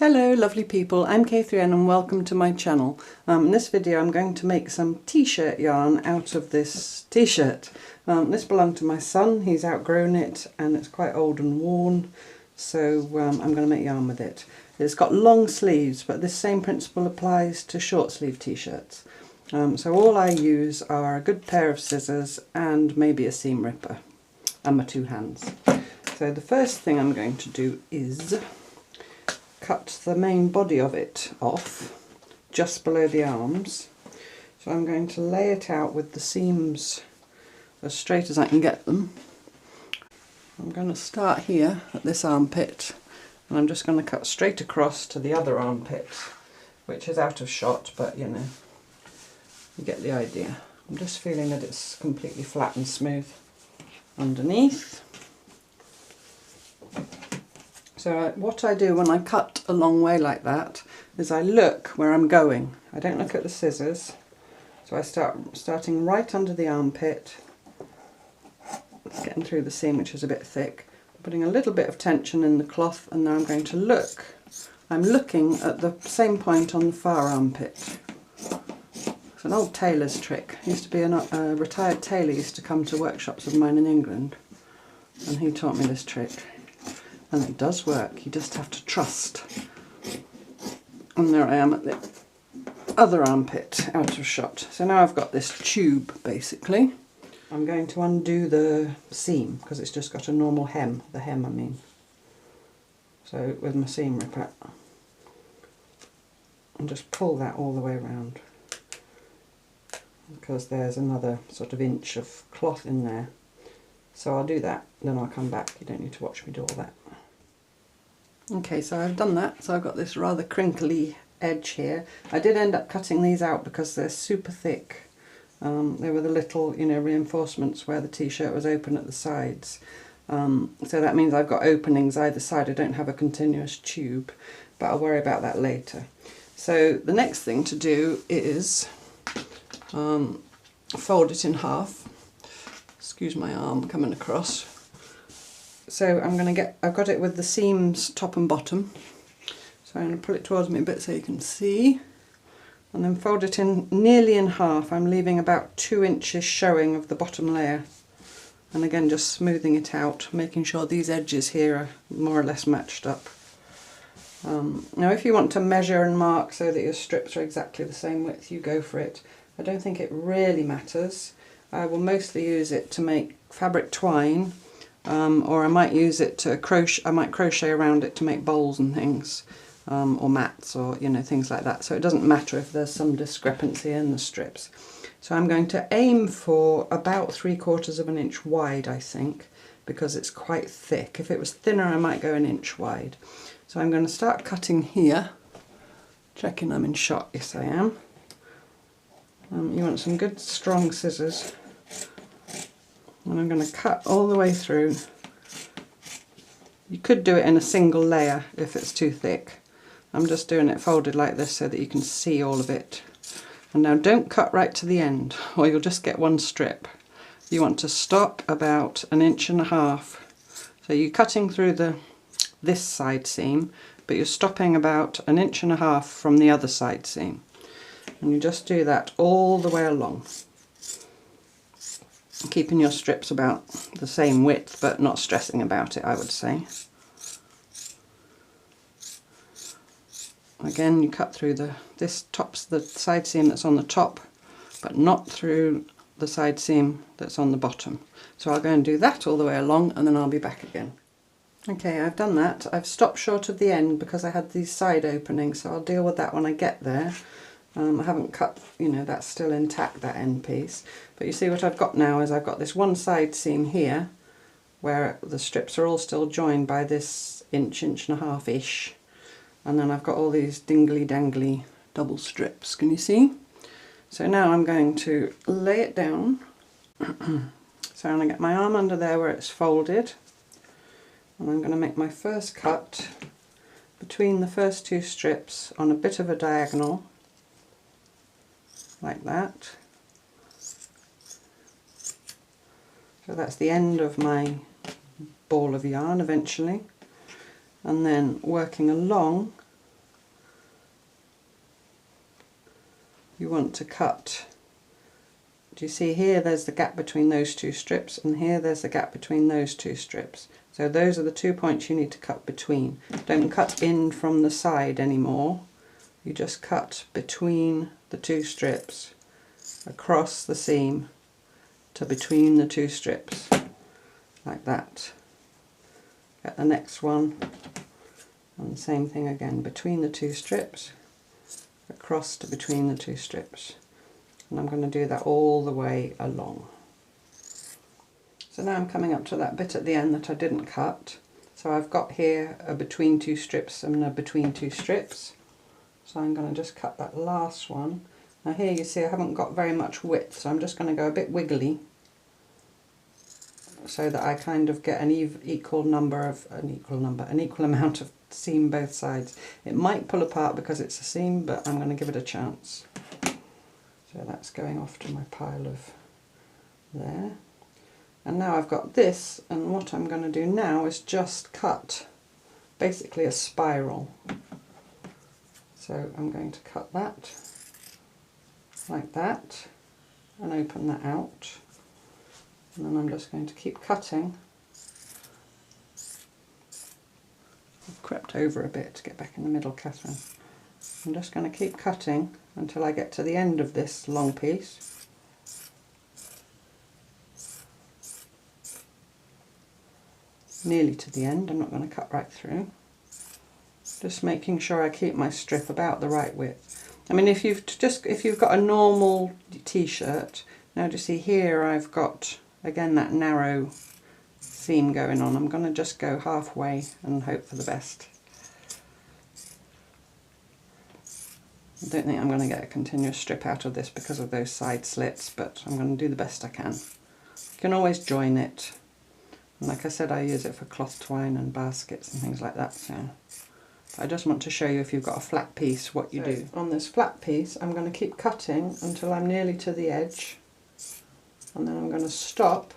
Hello lovely people, I'm K3N and welcome to my channel. In this video I'm going to make some t-shirt yarn out of this t-shirt. This belonged to my son, he's outgrown it and it's quite old and worn, so I'm going to make yarn with it. It's got long sleeves, but this same principle applies to short sleeve t-shirts. So all I use are a good pair of scissors and maybe a seam ripper and my two hands. So the first thing I'm going to do is cut the main body of it off just below the arms. So I'm going to lay it out with the seams as straight as I can get them. I'm going to start here at this armpit and I'm just going to cut straight across to the other armpit, which is out of shot, but you know, you get the idea. I'm just feeling that it's completely flat and smooth underneath. So what I do when I cut a long way like that is I look where I'm going. I don't look at the scissors. So I starting right under the armpit, getting through the seam, which is a bit thick, putting a little bit of tension in the cloth, and now I'm going to look. I'm looking at the same point on the far armpit. It's an old tailor's trick. Used to be a retired tailor used to come to workshops of mine in England, and he taught me this trick. And it does work, you just have to trust. And there I am at the other armpit, out of shot. So now I've got this tube basically. I'm going to undo the seam because it's just got a normal hem, the hem I mean. So with my seam ripper. And just pull that all the way around. Because there's another sort of inch of cloth in there. So I'll do that, then I'll come back. You don't need to watch me do all that. Okay, so I've done that, so I've got this rather crinkly edge here. I did end up cutting these out because they're super thick. They were the little, you know, reinforcements where the t-shirt was open at the sides. So that means I've got openings either side. I don't have a continuous tube, but I'll worry about that later. So the next thing to do is fold it in half. Excuse my arm coming across. So I've got it with the seams top and bottom. So I'm going to pull it towards me a bit so you can see. And then fold it in nearly in half. I'm leaving about 2 inches showing of the bottom layer. And again, just smoothing it out, making sure these edges here are more or less matched up. Now if you want to measure and mark so that your strips are exactly the same width, you go for it. I don't think it really matters. I will mostly use it to make fabric twine. Or I might use it to crochet. I might crochet around it to make bowls and things, or mats, or you know, things like that. So it doesn't matter if there's some discrepancy in the strips. So I'm going to aim for about 3/4 of an inch wide, I think, because it's quite thick. If it was thinner, I might go an inch wide. So I'm going to start cutting here. Checking I'm in shot. Yes, I am. You want some good strong scissors. And I'm going to cut all the way through. You could do it in a single layer if it's too thick. I'm just doing it folded like this so that you can see all of it. And now don't cut right to the end or you'll just get one strip. You want to stop about 1.5 inches. So you're cutting through this side seam, but you're stopping about 1.5 inches from the other side seam. And you just do that all the way along. Keeping your strips about the same width, but not stressing about it, I would say. Again, you cut through the side seam that's on the top, but not through the side seam that's on the bottom. So I'll go and do that all the way along, and then I'll be back again. Okay, I've done that. I've stopped short of the end because I had these side openings, so I'll deal with that when I get there. I haven't cut, you know, that's still intact, that end piece. But you see what I've got now is I've got this one side seam here where the strips are all still joined by this 1.5-ish. And then I've got all these dingly dangly double strips, can you see? So now I'm going to lay it down. So I'm going to get my arm under there where it's folded. And I'm going to make my first cut between the first 2 strips on a bit of a diagonal. Like that. So that's the end of my ball of yarn eventually. And then working along you want to cut. Do you see here there's the gap between those two strips, and here there's the gap between those two strips. So those are the 2 points you need to cut between. Don't cut in from the side anymore. You just cut between the 2 strips, across the seam to between the 2 strips, like that. Get the next one, and the same thing again, between the 2 strips, across to between the 2 strips. And I'm going to do that all the way along. So now I'm coming up to that bit at the end that I didn't cut. So I've got here a between 2 strips and a between 2 strips. So I'm going to just cut that last one. Now here you see I haven't got very much width, so I'm just going to go a bit wiggly so that I kind of get an equal amount of seam both sides. It might pull apart because it's a seam, but I'm going to give it a chance. So that's going off to my pile of there. And now I've got this, and what I'm going to do now is just cut basically a spiral. So I'm going to cut that like that and open that out, and then I'm just going to keep cutting. I've crept over a bit to get back in the middle, Catherine. I'm just going to keep cutting until I get to the end of this long piece. Nearly to the end, I'm not going to cut right through. Just making sure I keep my strip about the right width. I mean, if you've got a normal t-shirt, now do you see here I've got again that narrow seam going on. I'm going to just go halfway and hope for the best. I don't think I'm going to get a continuous strip out of this because of those side slits, but I'm going to do the best I can. You can always join it. And like I said, I use it for cloth twine and baskets and things like that. So I just want to show you, if you've got a flat piece, what you do. On this flat piece, I'm going to keep cutting until I'm nearly to the edge, and then I'm going to stop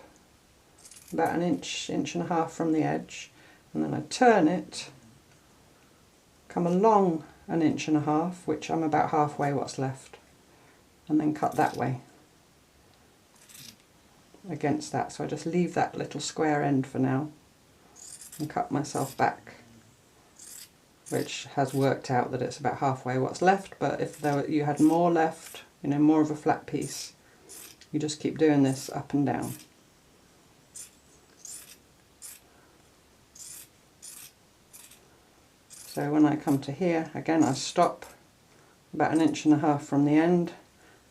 about an inch, inch and a half from the edge, and then I turn it, come along an inch and a half, which I'm about halfway what's left, and then cut that way against that. So I just leave that little square end for now and cut myself back, which has worked out that it's about halfway what's left. But if you had more left, you know, more of a flat piece, you just keep doing this up and down. So when I come to here, again I stop about an inch and a half from the end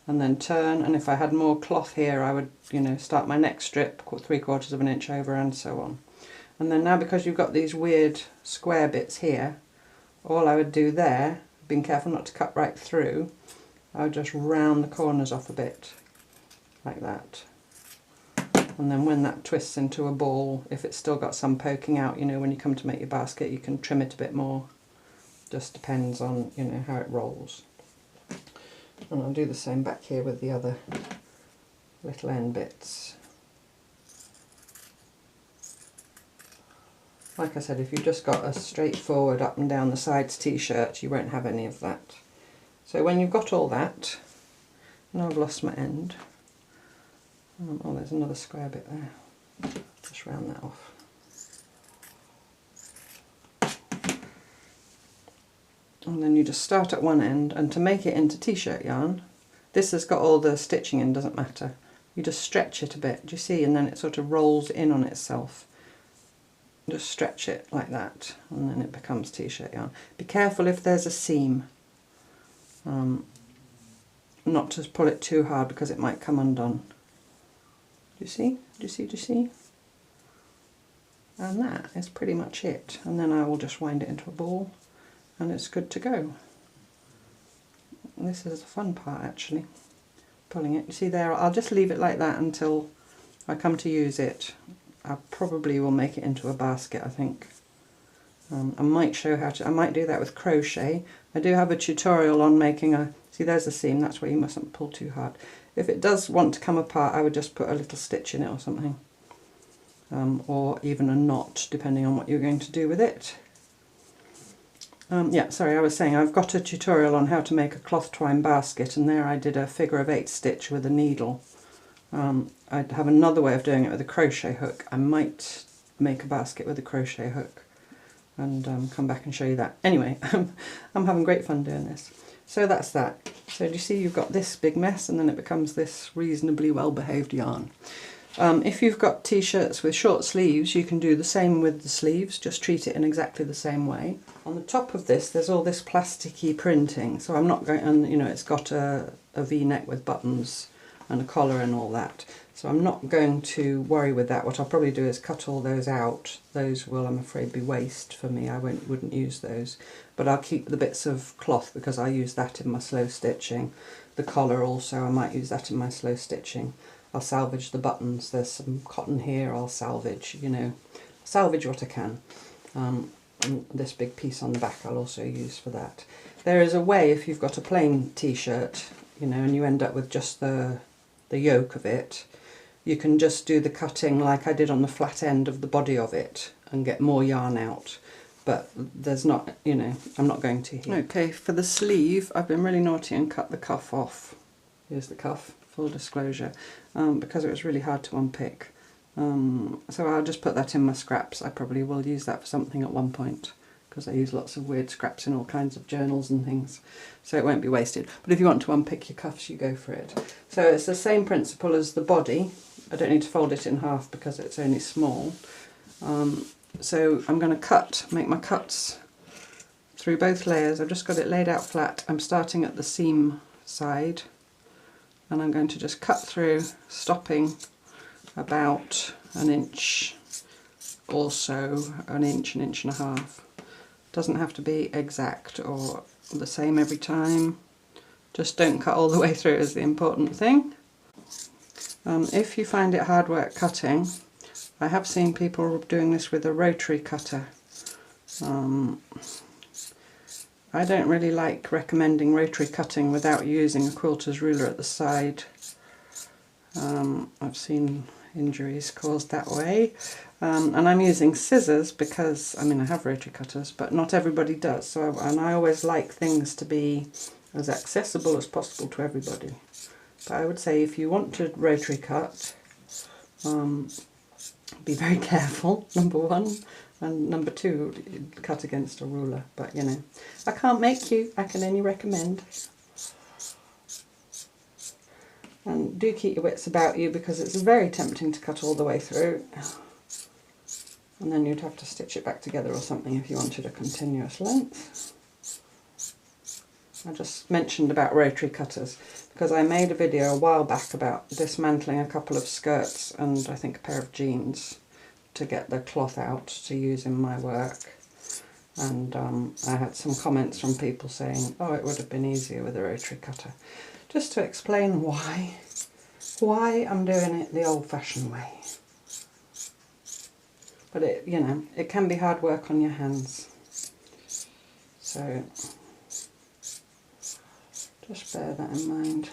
and then turn, and if I had more cloth here I would, you know, start my next strip 3/4 of an inch over and so on. And then now, because you've got these weird square bits here, all I would do there, being careful not to cut right through, I would just round the corners off a bit, like that. And then when that twists into a ball, if it's still got some poking out, you know, when you come to make your basket you can trim it a bit more. Just depends on, you know, how it rolls. And I'll do the same back here with the other little end bits. Like I said, if you've just got a straightforward up and down the sides t-shirt, you won't have any of that. So when you've got all that, and I've lost my end, oh, there's another square bit there, just round that off. And then you just start at one end, and to make it into t-shirt yarn, this has got all the stitching in, doesn't matter. You just stretch it a bit, do you see, and then it sort of rolls in on itself. Just stretch it like that, and then it becomes t-shirt yarn. Be careful if there's a seam, not to pull it too hard because it might come undone. Do you see? Do you see? Do you see? And that is pretty much it. And then I will just wind it into a ball, and it's good to go. This is the fun part, actually, pulling it. You see there, I'll just leave it like that until I come to use it. I probably will make it into a basket, I think. I might show how to, I might do that with crochet. I do have a tutorial on making a, see there's the seam, that's where you mustn't pull too hard. If it does want to come apart, I would just put a little stitch in it or something. Or even a knot, depending on what you're going to do with it. Yeah, sorry, I was saying I've got a tutorial on how to make a cloth twine basket, and there I did a figure of 8 stitch with a needle. I'd have another way of doing it with a crochet hook. I might make a basket with a crochet hook and come back and show you that. Anyway, I'm having great fun doing this. So that's that. So do you see you've got this big mess and then it becomes this reasonably well behaved yarn. If you've got t-shirts with short sleeves, you can do the same with the sleeves, just treat it in exactly the same way. On the top of this there's all this plasticky printing, so I'm not going, and you know it's got a V-neck with buttons and a collar and all that, so I'm not going to worry with that. What I'll probably do is cut all those out. Those will, I'm afraid, be waste for me. I wouldn't use those, but I'll keep the bits of cloth because I use that in my slow stitching. The collar also, I might use that in my slow stitching. I'll salvage the buttons. There's some cotton here I'll salvage, you know, salvage what I can. And this big piece on the back I'll also use for that. There is a way, if you've got a plain t-shirt, you know, and you end up with just the yoke of it, you can just do the cutting like I did on the flat end of the body of it and get more yarn out. But there's not, you know, I'm not going to here. Okay, for the sleeve I've been really naughty and cut the cuff off. Here's the cuff, full disclosure, because it was really hard to unpick. So I'll just put that in my scraps. I probably will use that for something at one point because I use lots of weird scraps in all kinds of journals and things, so it won't be wasted. But if you want to unpick your cuffs, you go for it. So it's the same principle as the body. I don't need to fold it in half because it's only small. So I'm going to make my cuts through both layers. I've just got it laid out flat. I'm starting at the seam side and I'm going to just cut through, stopping about an inch, also an inch and a half. Doesn't have to be exact or the same every time. Just don't cut all the way through is the important thing. If you find it hard work cutting, I have seen people doing this with a rotary cutter. I don't really like recommending rotary cutting without using a quilter's ruler at the side. I've seen injuries caused that way. And I'm using scissors because, I mean, I have rotary cutters, but not everybody does. So, and I always like things to be as accessible as possible to everybody. But I would say if you want to rotary cut, be very careful, number one, and number two, cut against a ruler. But you know, I can't make you, I can only recommend. And do keep your wits about you because it's very tempting to cut all the way through. And then you'd have to stitch it back together or something if you wanted a continuous length. I just mentioned about rotary cutters because I made a video a while back about dismantling a couple of skirts and I think a pair of jeans to get the cloth out to use in my work. And I had some comments from people saying, oh, it would have been easier with a rotary cutter. Just to explain why I'm doing it the old-fashioned way. But it, you know, it can be hard work on your hands. So just bear that in mind.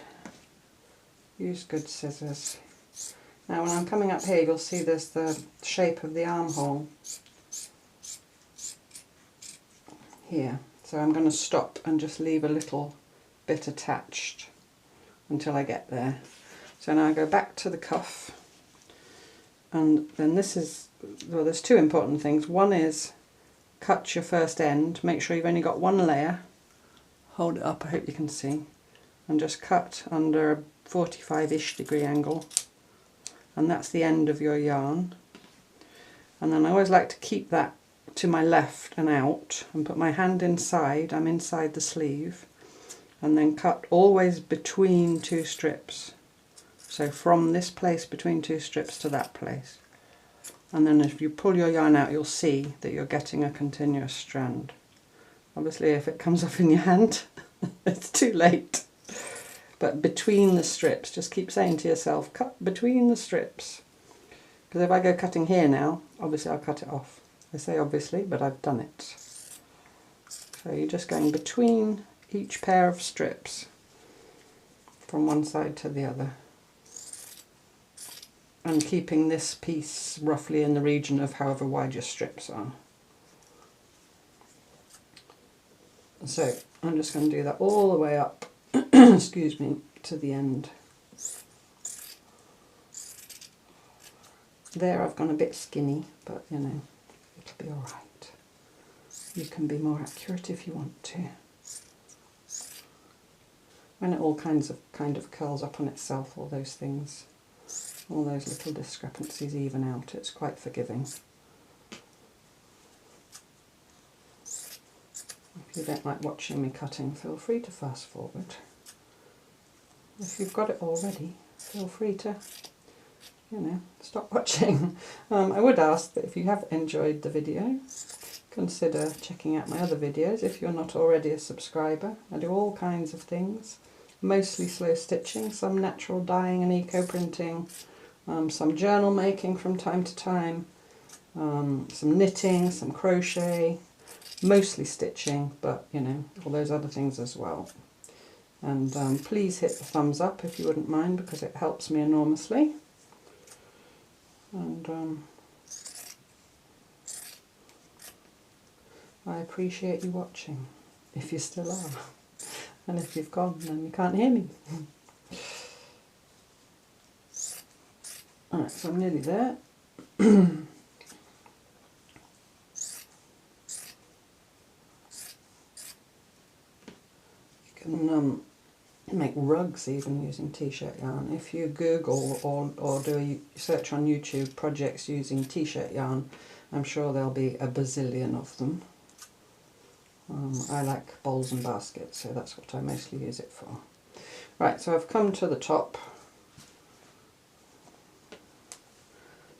Use good scissors. Now when I'm coming up here, you'll see there's the shape of the armhole here. So I'm going to stop and just leave a little bit attached until I get there. So now I go back to the cuff, and then this is, well, there's two important things. One is cut your first end, make sure you've only got one layer, hold it up, I hope you can see, and just cut under a 45-ish degree angle, and that's the end of your yarn. And then I always like to keep that to my left and out and put my hand inside, I'm inside the sleeve, and then cut always between two strips. So from this place between two strips to that place. And then if you pull your yarn out, you'll see that you're getting a continuous strand. Obviously if it comes off in your hand, it's too late. But between the strips, just keep saying to yourself, cut between the strips. Because if I go cutting here now, obviously I'll cut it off. I say obviously, but I've done it. So you're just going between each pair of strips from one side to the other. And keeping this piece roughly in the region of however wide your strips are. So I'm just going to do that all the way up, excuse me, to the end. There I've gone a bit skinny, but you know, it'll be alright. You can be more accurate if you want to. When it all kind of curls up on itself, all those things, all those little discrepancies even out, it's quite forgiving. If you don't like watching me cutting, feel free to fast forward. If you've got it already, feel free to, you know, stop watching. I would ask that if you have enjoyed the video, consider checking out my other videos if you're not already a subscriber. I do all kinds of things, mostly slow stitching, some natural dyeing and eco-printing, some journal making from time to time, some knitting, some crochet, mostly stitching, but you know, all those other things as well. And please hit the thumbs up if you wouldn't mind, because it helps me enormously. And I appreciate you watching, if you still are. And if you've gone, then you can't hear me. Alright, so I'm nearly there. You can make rugs even using t-shirt yarn. If you Google or do a search on YouTube projects using t-shirt yarn, I'm sure there'll be a bazillion of them. I like bowls and baskets, so that's what I mostly use it for. Right, so I've come to the top.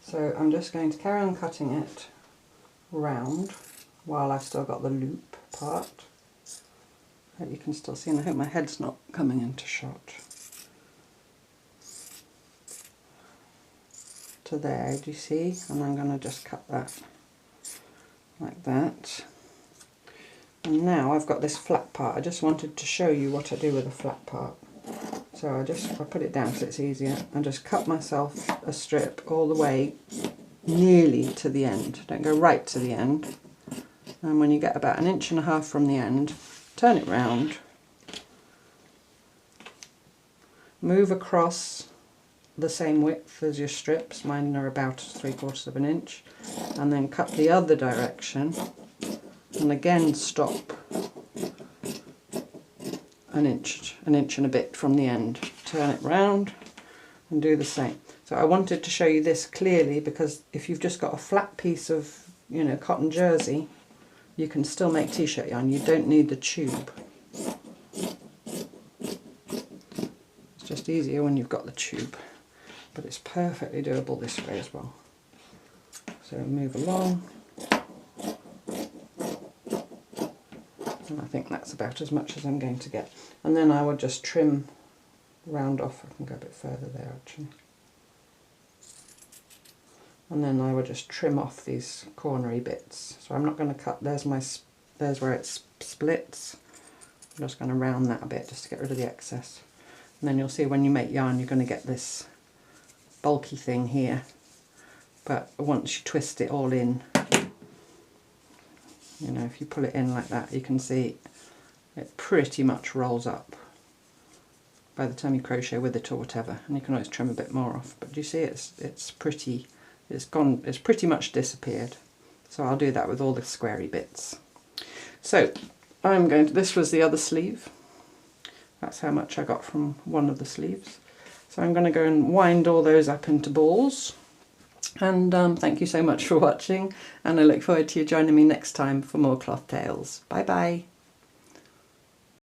So I'm just going to carry on cutting it round while I've still got the loop part. Hope you can still see, and I hope my head's not coming into shot. To there, do you see? And I'm going to just cut that like that. And now I've got this flat part. I just wanted to show you what I do with a flat part. So I put it down so it's easier. I just cut myself a strip all the way nearly to the end. Don't go right to the end. And when you get about 1.5 inches from the end, turn it round, move across the same width as your strips, mine are about 3/4 inch, and then cut the other direction, and again stop 1 inch and a bit from the end. Turn it round and do the same. So I wanted to show you this clearly, because if you've just got a flat piece of, you know, cotton jersey, you can still make t-shirt yarn. You don't need the tube. It's just easier when you've got the tube, but it's perfectly doable this way as well. So move along, and I think that's about as much as I'm going to get. And then I would just trim round off. I can go a bit further there actually. And then I would just trim off these cornery bits. So I'm not going to cut, there's where it splits. I'm just going to round that a bit just to get rid of the excess. And then you'll see when you make yarn you're going to get this bulky thing here. But once you twist it all in, you know, if you pull it in like that, you can see it pretty much rolls up by the time you crochet with it or whatever. And you can always trim a bit more off. But you see it's pretty... It's pretty much disappeared. So I'll do that with all the squarey bits. So I'm going to, this was the other sleeve. That's how much I got from one of the sleeves. So I'm going to go and wind all those up into balls. And thank you so much for watching, and I look forward to you joining me next time for more Cloth Tales. Bye bye.